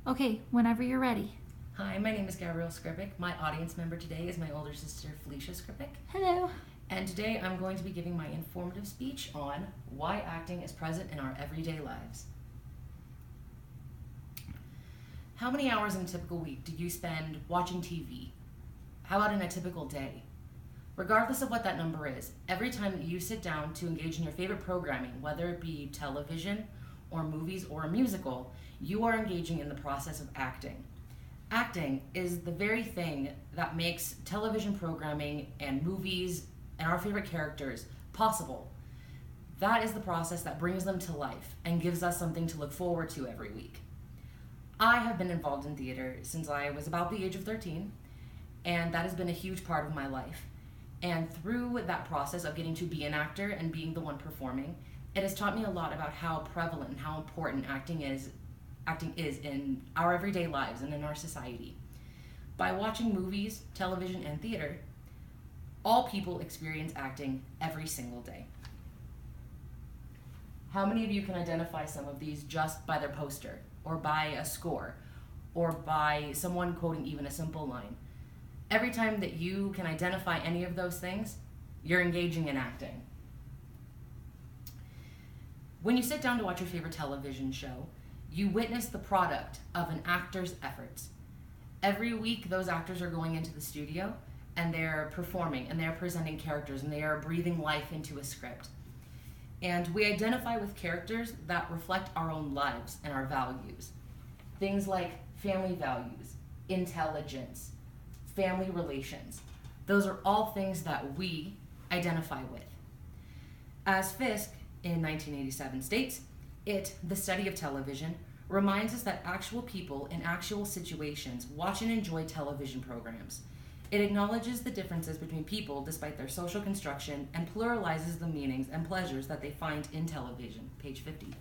Okay, whenever you're ready. Hi, my name is Gabrielle Skripik. My audience member today is my older sister, Felicia Skripik. Hello. And today I'm going to be giving my informative speech on why acting is present in our everyday lives. How many hours in a typical week do you spend watching TV? How about in a typical day? Regardless of what that number is, every time that you sit down to engage in your favorite programming, whether it be television or movies or a musical, you are engaging in the process of acting. Acting is the very thing that makes television programming and movies and our favorite characters possible. That is the process that brings them to life and gives us something to look forward to every week. I have been involved in theater since I was about the age of 13, and that has been a huge part of my life. And through that process of getting to be an actor and being the one performing, it has taught me a lot about how prevalent and how important acting is in our everyday lives and in our society. By watching movies, television, and theater, all people experience acting every single day. How many of you can identify some of these just by their poster, or by a score, or by someone quoting even a simple line? Every time that you can identify any of those things, you're engaging in acting. When you sit down to watch your favorite television show, you witness the product of an actor's efforts. Every week, those actors are going into the studio and they're performing and they're presenting characters and they are breathing life into a script. And we identify with characters that reflect our own lives and our values. Things like family values, intelligence, family relations. Those are all things that we identify with. As Fisk in 1987 states, the study of television, reminds us that actual people in actual situations watch and enjoy television programs. It acknowledges the differences between people despite their social construction and pluralizes the meanings and pleasures that they find in television. Page 50.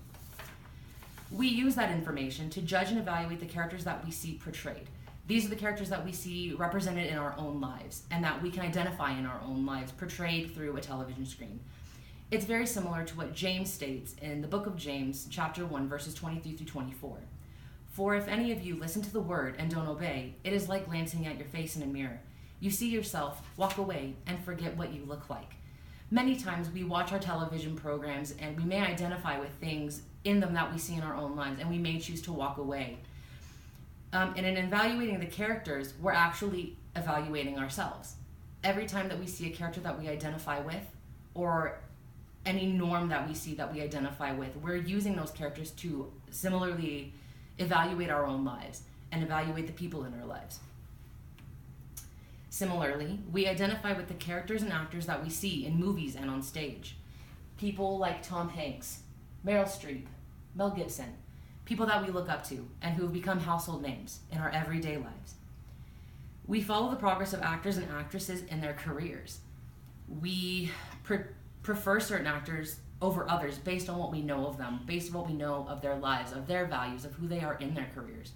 We use that information to judge and evaluate the characters that we see portrayed. These are the characters that we see represented in our own lives and that we can identify in our own lives, portrayed through a television screen. It's very similar to what James states in the book of James, chapter 1, verses 23 through 24. For if any of you listen to the word and don't obey, it is like glancing at your face in a mirror. You see yourself, walk away, and forget what you look like. Many times we watch our television programs and we may identify with things in them that we see in our own lives, and we may choose to walk away. And in evaluating the characters, we're actually evaluating ourselves. Every time that we see a character that we identify with, or any norm that we see that we identify with, we're using those characters to similarly evaluate our own lives and evaluate the people in our lives. Similarly, we identify with the characters and actors that we see in movies and on stage. People like Tom Hanks, Meryl Streep, Mel Gibson, people that we look up to and who have become household names in our everyday lives. We follow the progress of actors and actresses in their careers. We prefer certain actors over others based on what we know of them, based on what we know of their lives, of their values, of who they are in their careers.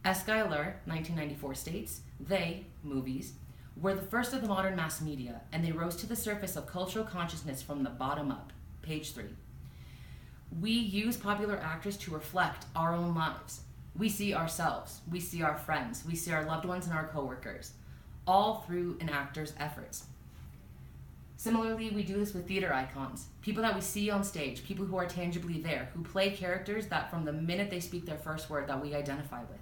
As Schuyler, 1994 states, they, movies, were the first of the modern mass media, and they rose to the surface of cultural consciousness from the bottom up. Page 3. We use popular actors to reflect our own lives. We see ourselves, we see our friends, we see our loved ones and our coworkers, all through an actor's efforts. Similarly, we do this with theater icons, people that we see on stage, people who are tangibly there, who play characters that from the minute they speak their first word that we identify with.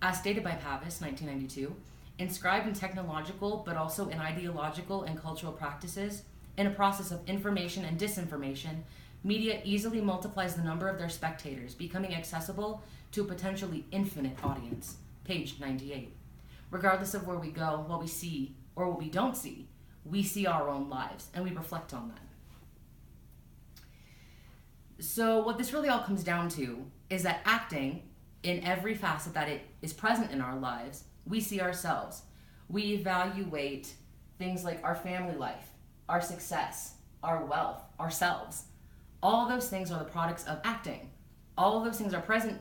As stated by Pavis, 1992, inscribed in technological but also in ideological and cultural practices, in a process of information and disinformation, media easily multiplies the number of their spectators, becoming accessible to a potentially infinite audience. Page 98. Regardless of where we go, what we see, or what we don't see, we see our own lives, and we reflect on that. So what this really all comes down to is that acting, in every facet that it is present in our lives, we see ourselves. We evaluate things like our family life, our success, our wealth, ourselves. All of those things are the products of acting. All of those things are present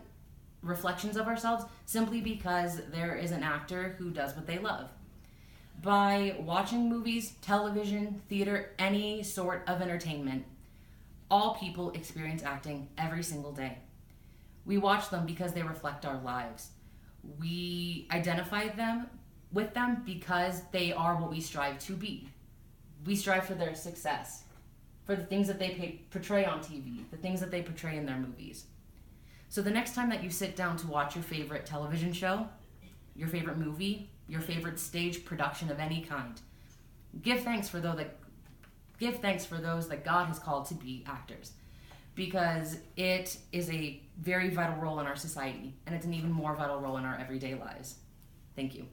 reflections of ourselves simply because there is an actor who does what they love. By watching movies, television, theater, any sort of entertainment, all people experience acting every single day. We watch them because they reflect our lives. We identify them with them because they are what we strive to be. We strive for their success, for the things that they portray on TV, the things that they portray in their movies. So the next time that you sit down to watch your favorite television show, your favorite movie, your favorite stage production of any kind, give thanks for those that God has called to be actors, because it is a very vital role in our society, and it's an even more vital role in our everyday lives. Thank you.